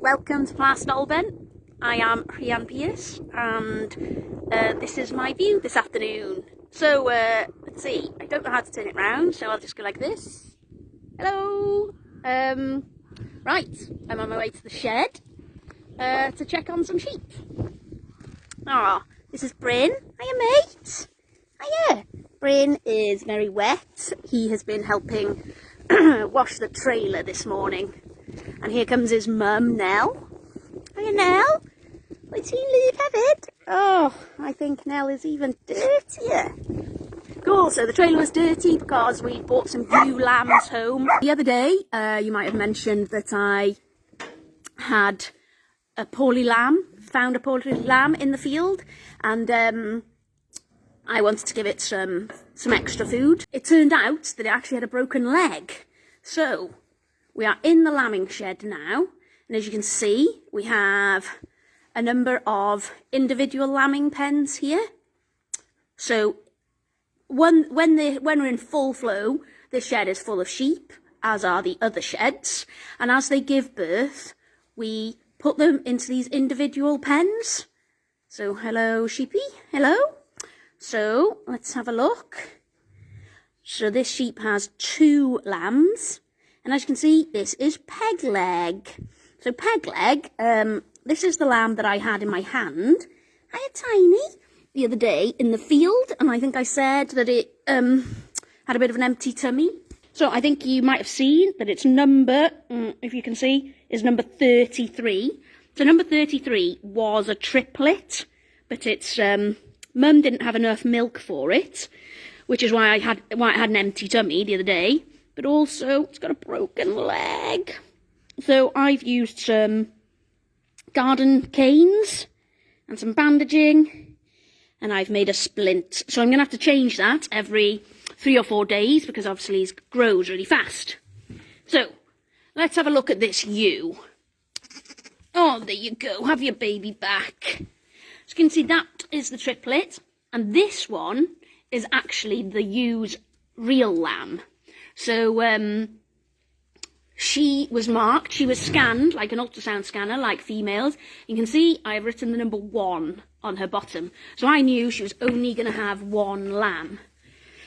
Welcome to Plas Dolben. I am Rhian Pierce and this is my view this afternoon. So let's see, I don't know how to turn it round, so I'll just go like this. Hello! Right, I'm on my way to the shed to check on some sheep. This is Bryn. Hiya mate! Hiya! Bryn is very wet. He has been helping wash the trailer this morning. And here comes his mum, Nell. Hiya, Nell. Let's see Luke have it. Oh, I think Nell is even dirtier. Cool, so the trailer was dirty because we bought some ewe lambs home. The other day, you might have mentioned that I had a poorly lamb, found a poorly lamb in the field, and I wanted to give it some extra food. It turned out that it actually had a broken leg. So we are in the lambing shed now, and as you can see, we have a number of individual lambing pens here. So when we're in full flow, this shed is full of sheep, as are the other sheds, and as they give birth, we put them into these individual pens. So hello sheepy, hello. So let's have a look. So this sheep has 2 lambs. And as you can see, this is Pegleg. So Pegleg, this is the lamb that I had in my hand. Hiya, Tiny, the other day in the field. And I think I said that it had a bit of an empty tummy. So I think you might have seen that its number, if you can see, is number 33. So number 33 was a triplet, but its mum didn't have enough milk for it, which is why it had an empty tummy the other day. But also, it's got a broken leg. So I've used some garden canes and some bandaging, and I've made a splint. So I'm going to have to change that every 3 or 4 days, because obviously he grows really fast. So, let's have a look at this ewe. Oh, there you go. Have your baby back. As you can see, that is the triplet, and this one is actually the ewe's real lamb. So, she was marked, she was scanned like an ultrasound scanner, like females. You can see I've written the number 1 on her bottom. So I knew she was only going to have 1 lamb.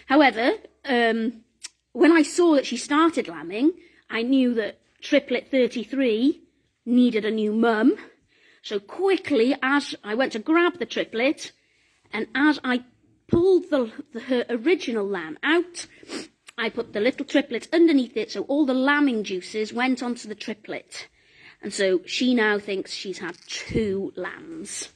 However, when I saw that she started lambing, I knew that triplet 33 needed a new mum. So quickly, as I went to grab the triplet, and as I pulled her original lamb out, I put the little triplet underneath it, so all the lambing juices went onto the triplet. And so she now thinks she's had 2 lambs.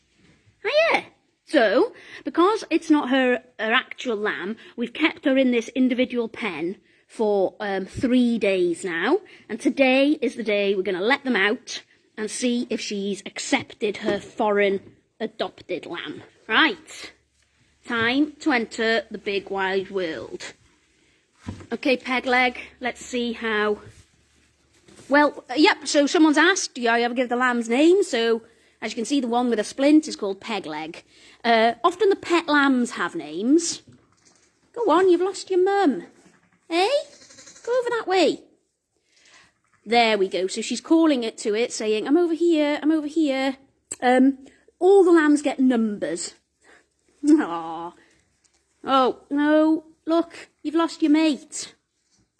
Hiya! So, because it's not her actual lamb, we've kept her in this individual pen for 3 days now. And today is the day we're going to let them out and see if she's accepted her foreign adopted lamb. Right, time to enter the big wide world. Okay, Pegleg, let's see how... Well, yep, so someone's asked, do I ever give the lamb's name? So, as you can see, the one with a splint is called Pegleg. Often the pet lambs have names. Go on, you've lost your mum. Eh? Go over that way. There we go. So she's calling it to it, saying, I'm over here, I'm over here. All the lambs get numbers. Aww. Oh, no. Look, you've lost your mate.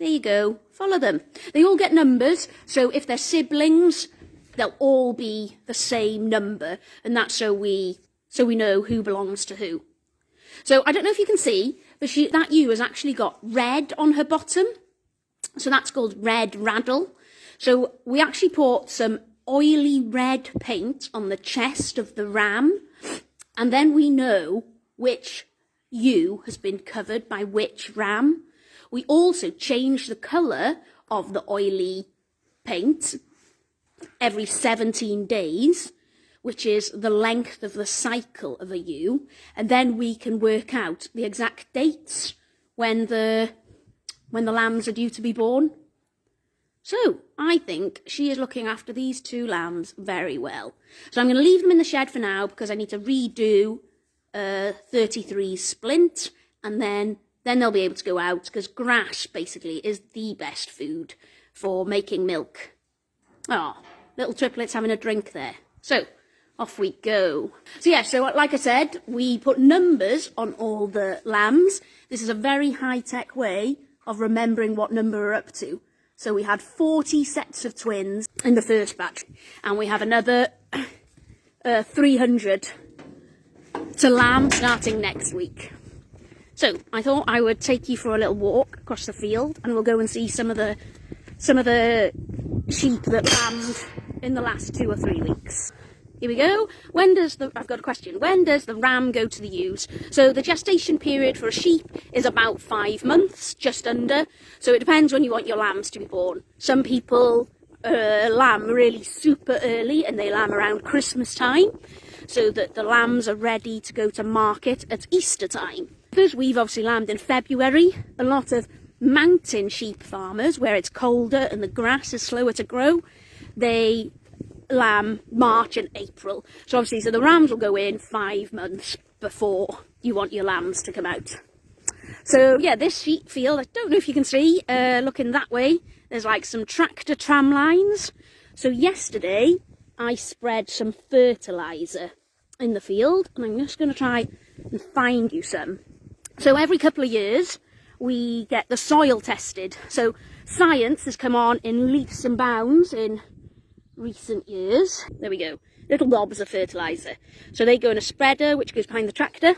There you go. Follow them. They all get numbers, so if they're siblings, they'll all be the same number, and that's so we know who belongs to who. So I don't know if you can see, but that ewe has actually got red on her bottom, so that's called red Rattle. So we actually put some oily red paint on the chest of the ram, and then we know which ewe has been covered by which ram. We also change the colour of the oily paint every 17 days, which is the length of the cycle of a ewe, and then we can work out the exact dates when the lambs are due to be born. So, I think she is looking after these 2 lambs very well. So I'm going to leave them in the shed for now, because I need to redo 33 splint, and then they'll be able to go out, because grass basically is the best food for making milk. Oh, little triplets having a drink there. So, off we go. So yeah, so like I said, we put numbers on all the lambs. This is a very high-tech way of remembering what number we're up to. So we had 40 sets of twins in the first batch, and we have another 300 to lamb starting next week. So I thought I would take you for a little walk across the field, and we'll go and see some of the sheep that lambed in the last 2 or 3 weeks. Here we go. I've got a question. When does the ram go to the ewes? So the gestation period for a sheep is about 5 months, just under. So it depends when you want your lambs to be born. Some people lamb really super early, and they lamb around Christmas time, so that the lambs are ready to go to market at Easter time. Because we've obviously lambed in February, a lot of mountain sheep farmers, where it's colder and the grass is slower to grow, they lamb March and April. So obviously, the rams will go in 5 months before you want your lambs to come out. So yeah, this sheep field, I don't know if you can see, looking that way, there's like some tractor tram lines. So yesterday I spread some fertilizer in the field, and I'm just going to try and find you some. So every couple of years we get the soil tested. So science has come on in leaps and bounds in recent years. There we go, little knobs of fertilizer. So they go in a spreader which goes behind the tractor.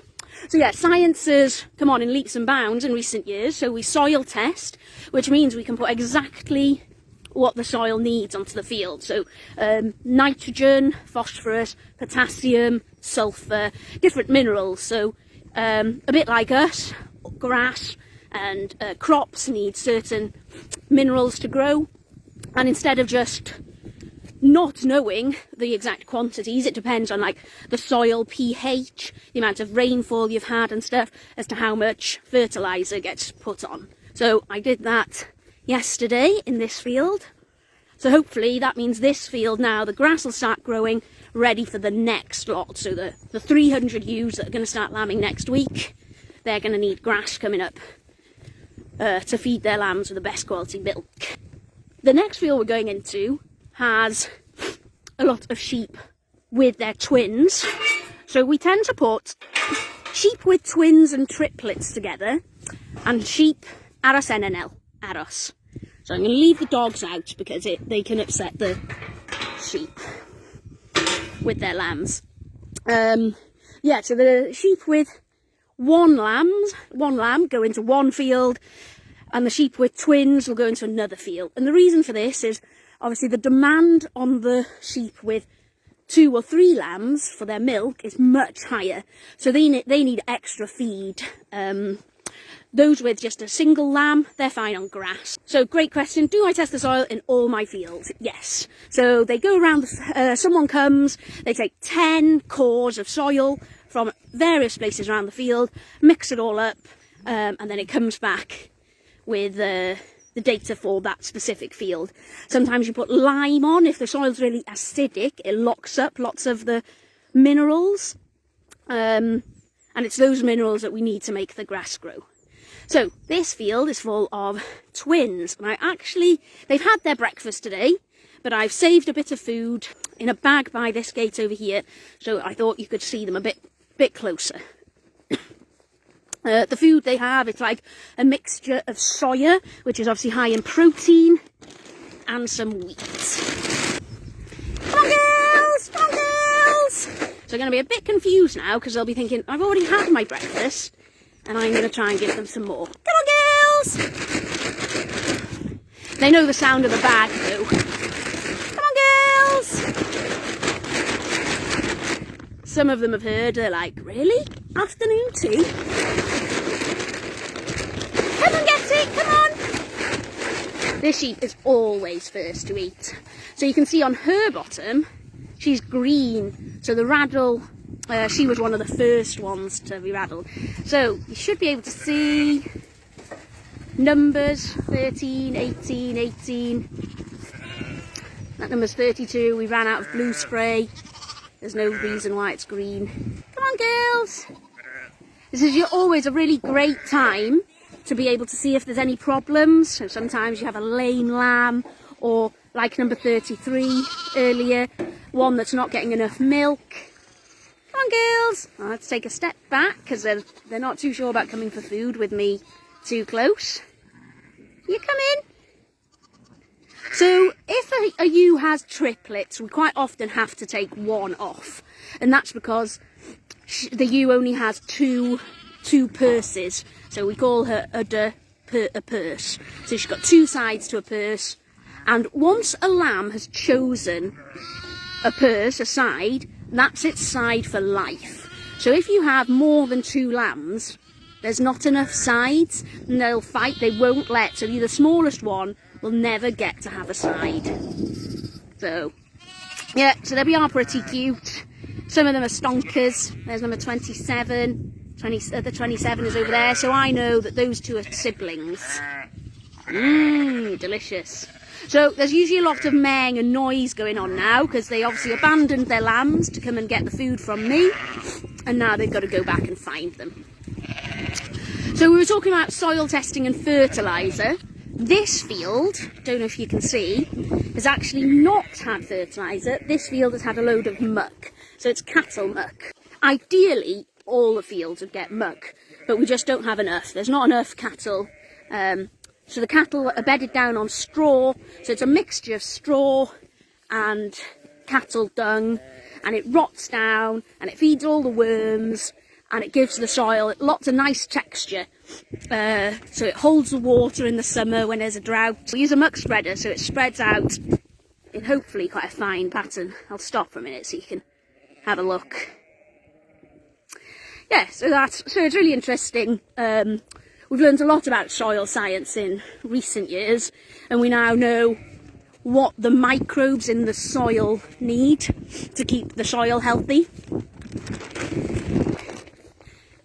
So yeah, science has come on in leaps and bounds in recent years. So we soil test, which means we can put exactly what the soil needs onto the field. So nitrogen, phosphorus, potassium, sulphur, different minerals. So a bit like us, grass and crops need certain minerals to grow. And instead of just not knowing the exact quantities, it depends on like the soil pH, the amount of rainfall you've had and stuff, as to how much fertilizer gets put on. So I did that yesterday in this field. So hopefully that means this field now, the grass will start growing, ready for the next lot. So the 300 ewes that are going to start lambing next week, they're going to need grass coming up to feed their lambs with the best quality milk. The next field we're going into has a lot of sheep with their twins. So we tend to put sheep with twins and triplets together, and sheep aros NNL, aros. So I'm going to leave the dogs out because they can upset the sheep with their lambs. Yeah, so the sheep with one lamb go into one field, and the sheep with twins will go into another field. And the reason for this is obviously the demand on the sheep with 2 or 3 lambs for their milk is much higher. So they need extra feed. Those with just a single lamb, they're fine on grass. So great question. Do I test the soil in all my fields? Yes. So they go around, someone comes, they take 10 cores of soil from various places around the field, mix it all up, and then it comes back with the data for that specific field. Sometimes you put lime on. If the soil's really acidic, it locks up lots of the minerals. And it's those minerals that we need to make the grass grow. So this field is full of twins, and they've had their breakfast today, but I've saved a bit of food in a bag by this gate over here, so I thought you could see them a bit closer. The food they have, it's like a mixture of soya, which is obviously high in protein, and some wheat. Come on, girls! Come on, girls! So they're going to be a bit confused now, because they'll be thinking, I've already had my breakfast, and I'm going to try and give them some more. Come on, girls! They know the sound of the bag, though. Come on, girls! Some of them have heard, they're like, really? Afternoon tea? Come on, get it, come on! This sheep is always first to eat. So you can see on her bottom, she's green. So the Rattle, she was one of the first ones to be raddled. So you should be able to see numbers, 13, 18, 18. That number's 32. We ran out of blue spray. There's no reason why it's green. Come on, girls. This is always a really great time to be able to see if there's any problems. So sometimes you have a lame lamb, or like number 33 earlier, one that's not getting enough milk. Come on, girls. I'll have to take a step back because they're not too sure about coming for food with me too close. You come in. So if a ewe has triplets, we quite often have to take one off, and that's because the ewe only has two purses. So we call her a purse. So she's got two sides to a purse, and once a lamb has chosen a purse, a side, that's its side for life. So if you have more than 2 lambs, there's not enough sides, and they'll fight. They won't let. So the smallest one will never get to have a side. So yeah, so they are pretty cute. Some of them are stonkers. There's number 27. The 27 is over there. So I know that those two are siblings. Delicious. So there's usually a lot of maying and noise going on now because they obviously abandoned their lambs to come and get the food from me, and now they've got to go back and find them. So we were talking about soil testing and fertiliser. This field, don't know if you can see, has actually not had fertiliser. This field has had a load of muck. So it's cattle muck. Ideally, all the fields would get muck, but we just don't have enough. There's not enough cattle. So the cattle are bedded down on straw. So it's a mixture of straw and cattle dung, and it rots down and it feeds all the worms, and it gives the soil lots of nice texture. So it holds the water in the summer when there's a drought. We use a muck spreader, so it spreads out in hopefully quite a fine pattern. I'll stop for a minute so you can have a look. Yeah, so it's really interesting. We've learned a lot about soil science in recent years, and we now know what the microbes in the soil need to keep the soil healthy.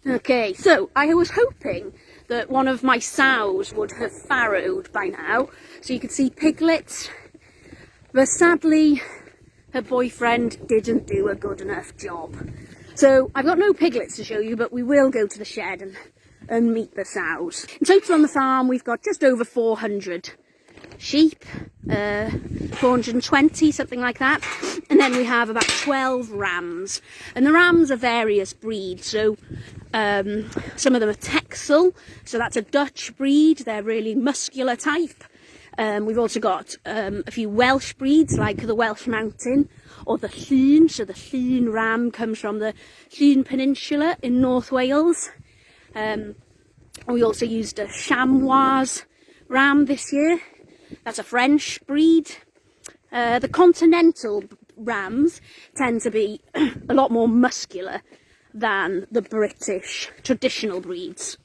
Okay, so I was hoping that one of my sows would have farrowed by now, so you could see piglets, but sadly her boyfriend didn't do a good enough job. So I've got no piglets to show you, but we will go to the shed and meet the sows. In total on the farm we've got just over 400 sheep, 420, something like that, and then we have about 12 rams, and the rams are various breeds. So some of them are Texel, so that's a Dutch breed. They're really muscular type. We've also got a few Welsh breeds like the Welsh Mountain or the Llyn. So the Llyn ram comes from the Llyn Peninsula in North Wales. We also used a chamois ram this year. That's a French breed. The continental rams tend to be a lot more muscular than the British traditional breeds.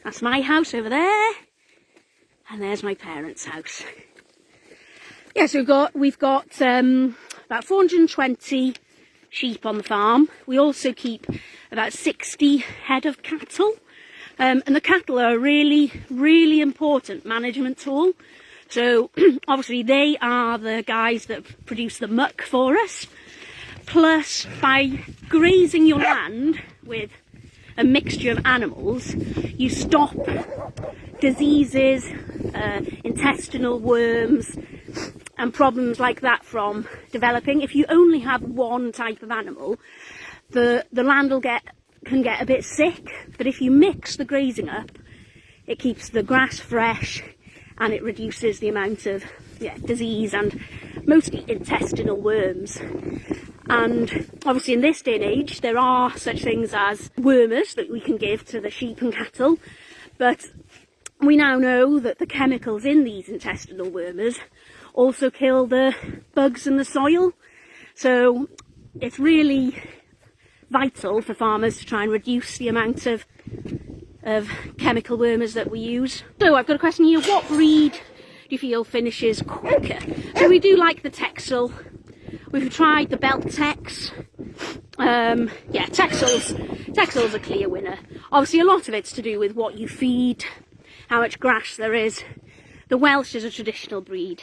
That's my house over there, and there's my parents' house. Yeah, so we've got about 420 sheep on the farm. We also keep about 60 head of cattle, and the cattle are a really, really important management tool. So obviously they are the guys that produce the muck for us. Plus, by grazing your land with a mixture of animals, you stop diseases, intestinal worms, and problems like that from developing. If you only have one type of animal, the land can get a bit sick. But if you mix the grazing up, it keeps the grass fresh, and it reduces the amount of disease and mostly intestinal worms. And obviously in this day and age there are such things as wormers that we can give to the sheep and cattle, but we now know that the chemicals in these intestinal wormers also kill the bugs in the soil. So it's really vital for farmers to try and reduce the amount of chemical wormers that we use. So I've got a question here: what breed do you feel finishes quicker? So we do like the Texel. We've tried the Belt Tex. Texel's a clear winner. Obviously a lot of it's to do with what you feed, how much grass there is. The Welsh as a traditional breed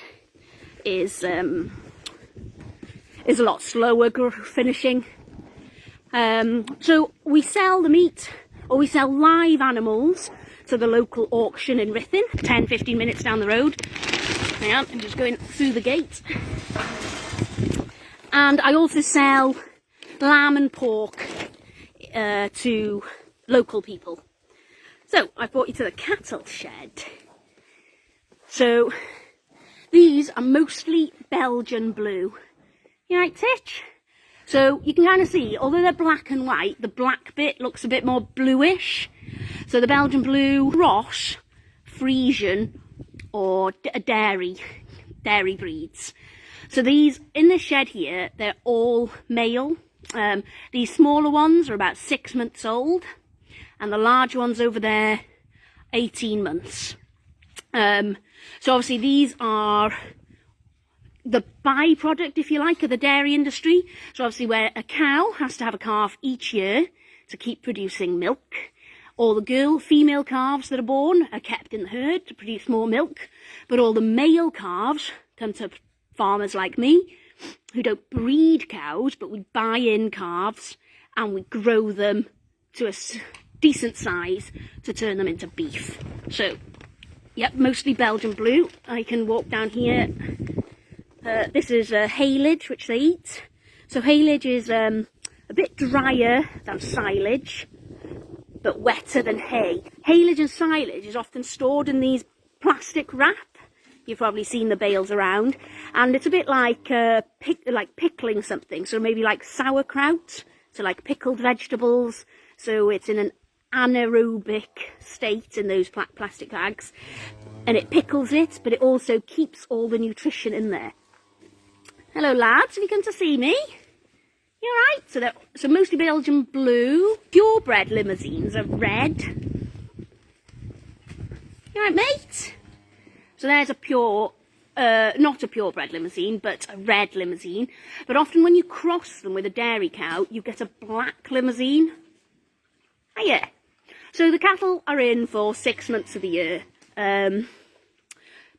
is a lot slower finishing. So we sell the meat, or we sell live animals to the local auction in Rhian, 10-15 minutes down the road. Hang on, I'm just going through the gate. And I also sell lamb and pork to local people. So I brought you to the cattle shed. So these are mostly Belgian blue. You right, Titch? So you can kind of see, although they're black and white, the black bit looks a bit more bluish. So the Belgian blue, Ross, Frisian, or dairy breeds. So these, in this shed here, they're all male. These smaller ones are about 6 months old, and the large ones over there, 18 months. So obviously these are the byproduct, if you like, of the dairy industry. So obviously where a cow has to have a calf each year to keep producing milk, all the female calves that are born are kept in the herd to produce more milk, but all the male calves come to farmers like me who don't breed cows, but we buy in calves and we grow them to a decent size to turn them into beef. So, yep, mostly Belgian blue. I can walk down here. This is haylage, which they eat. So haylage is a bit drier than silage, but wetter than hay. Haylage and silage is often stored in these plastic wrap. You've probably seen the bales around, and it's a bit like pickling something. So maybe like sauerkraut, so like pickled vegetables. So it's in an anaerobic state in those plastic bags, and it pickles it, but it also keeps all the nutrition in there. Hello lads, have you come to see me? You alright? So mostly Belgian blue. Purebred limousines are red. You alright, mate? So there's a not a purebred limousine, but a red limousine. But often when you cross them with a dairy cow, you get a black limousine. Hiya. So the cattle are in for 6 months of the year,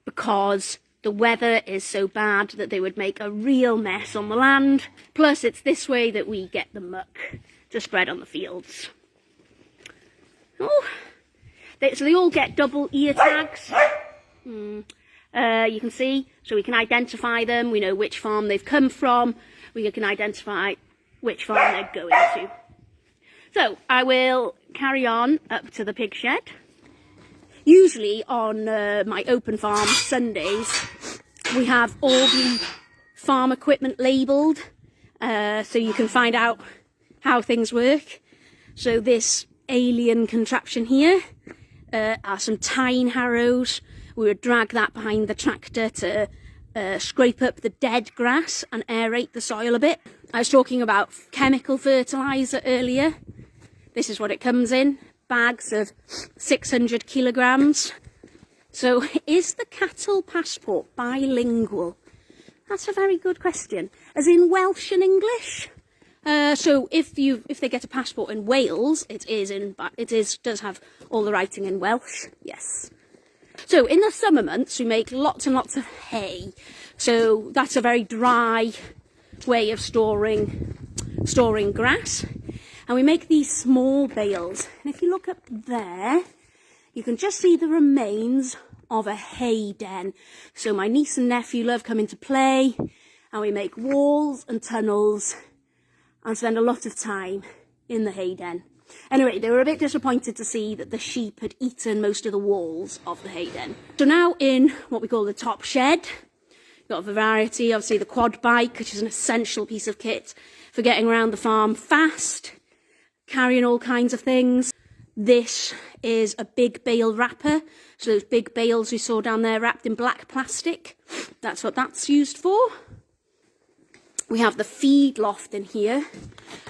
because the weather is so bad that they would make a real mess on the land. Plus, it's this way that we get the muck to spread on the fields. Oh, so they all get double ear tags. You can see, so we can identify them. We know which farm they've come from. We can identify which farm they're going to. So I will carry on up to the pig shed. Usually on my open farm Sundays, we have all the farm equipment labelled, so you can find out how things work. So this alien contraption here are some tine harrows. We would drag that behind the tractor to scrape up the dead grass and aerate the soil a bit. I was talking about chemical fertiliser earlier. This is what it comes in. Bags of 600 kilograms. So is the cattle passport bilingual? That's a very good question. As in Welsh and English? So if they get a passport in Wales, it does have all the writing in Welsh. Yes. So in the summer months we make lots and lots of hay. So that's a very dry way of storing grass. And we make these small bales. And if you look up there, you can just see the remains of a hay den. So my niece and nephew love coming to play, and we make walls and tunnels and spend a lot of time in the hay den. Anyway, they were a bit disappointed to see that the sheep had eaten most of the walls of the hay den. So now in what we call the top shed, you've got a variety. Obviously the quad bike, which is an essential piece of kit for getting around the farm fast, carrying all kinds of things. This is a big bale wrapper. So those big bales we saw down there wrapped in black plastic, that's what that's used for. We have the feed loft in here.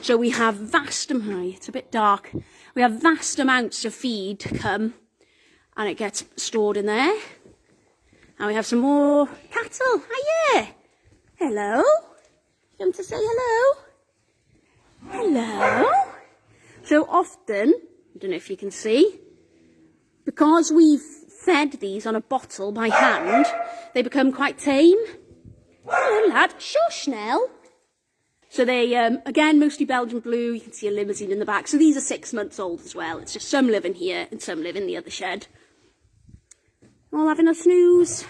So we have it's a bit dark. We have vast amounts of feed come and it gets stored in there. And we have some more cattle. Hiya! Hello? Come to say hello? Hello? So often, I don't know if you can see, because we've fed these on a bottle by hand, they become quite tame. Hello lad, shush Nell. So they, again, mostly Belgian blue. You can see a limousine in the back. So these are 6 months old as well. It's just some live in here and some live in the other shed. All having a snooze.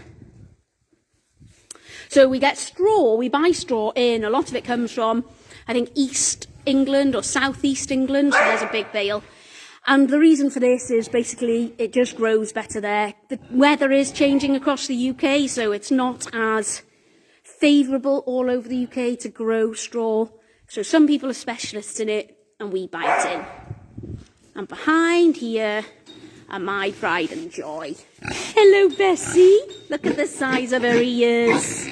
So we get straw, we buy straw in, a lot of it comes from, I think, East England or South East England, so there's a big bale. And the reason for this is basically it just grows better there. The weather is changing across the UK, so it's not as favourable all over the UK to grow straw. So some people are specialists in it, and we buy it in. And behind here are my pride and joy. Hello, Bessie. Look at the size of her ears.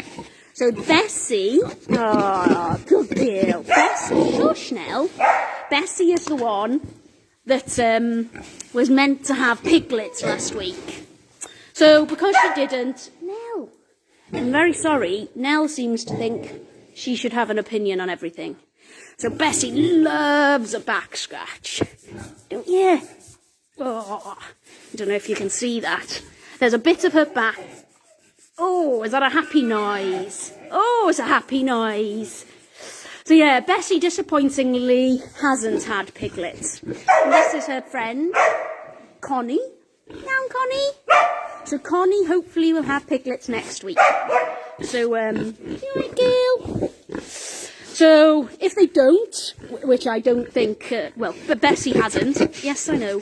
So Bessie, oh, good girl. Bessie, shush now. Bessie is the one that was meant to have piglets last week. So because she didn't, Nell, I'm very sorry, Nell seems to think she should have an opinion on everything. So Bessie loves a back scratch, don't you? Oh, I don't know if you can see that. There's a bit of her back. Oh, is that a happy noise? Oh, it's a happy noise. So yeah, Bessie disappointingly hasn't had piglets. And this is her friend, Connie. Down, Connie. So Connie hopefully will have piglets next week. So, you right, girl? So if they don't, which I don't think, well, but Bessie hasn't. Yes, I know.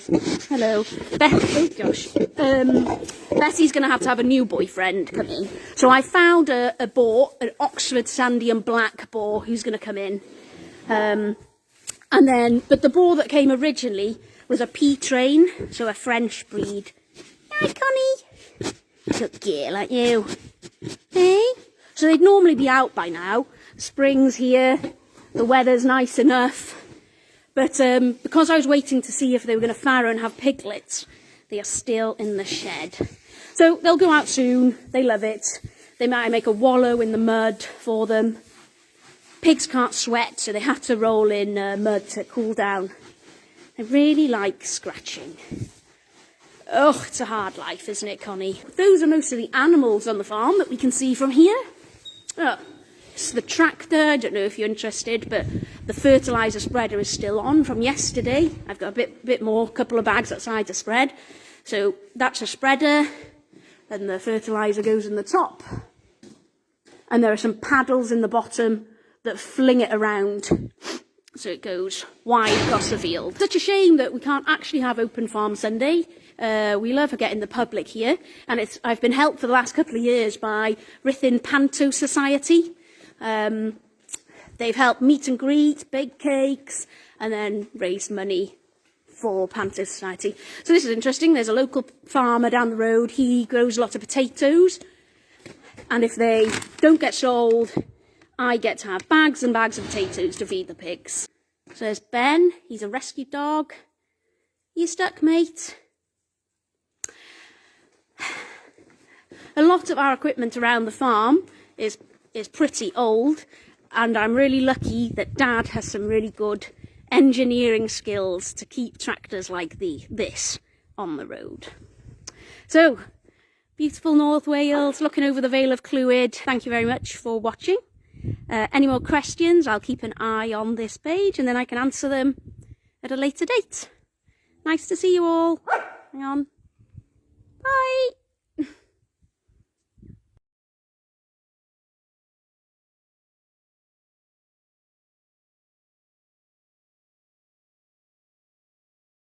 Hello. Oh gosh. Bessie's going to have a new boyfriend come in. So I found a boar, an Oxford Sandy and Black boar, who's going to come in. And then, but the boar that came originally was a P-train, so a French breed. Hi, Connie. Good girl, aren't you? Hey? So they'd normally be out by now. Spring's here, the weather's nice enough, but because I was waiting to see if they were going to farrow and have piglets, they are still in the shed. So they'll go out soon, they love it, they might make a wallow in the mud for them. Pigs can't sweat, so they have to roll in mud to cool down. They really like scratching. Oh, it's a hard life, isn't it, Connie? Those are most of the animals on the farm that we can see from here. Oh. It's the tractor, I don't know if you're interested, but the fertilizer spreader is still on from yesterday. I've got a bit more, couple of bags outside to spread. So that's a spreader, and the fertilizer goes in the top. And there are some paddles in the bottom that fling it around, so it goes wide across the field. Such a shame that we can't actually have Open Farm Sunday. We love getting the public here, and I've been helped for the last couple of years by Rhian Panto Society. They've helped meet and greet, bake cakes, and then raise money for Panto Society. So this is interesting. There's a local farmer down the road. He grows a lot of potatoes, and if they don't get sold, I get to have bags and bags of potatoes to feed the pigs. So there's Ben. He's a rescue dog. You stuck, mate? A lot of our equipment around the farm is pretty old, and I'm really lucky that Dad has some really good engineering skills to keep tractors like this on the road. So, beautiful North Wales, looking over the Vale of Clwyd. Thank you very much for watching. Any more questions, I'll keep an eye on this page and then I can answer them at a later date. Nice to see you all. Hang on. Bye.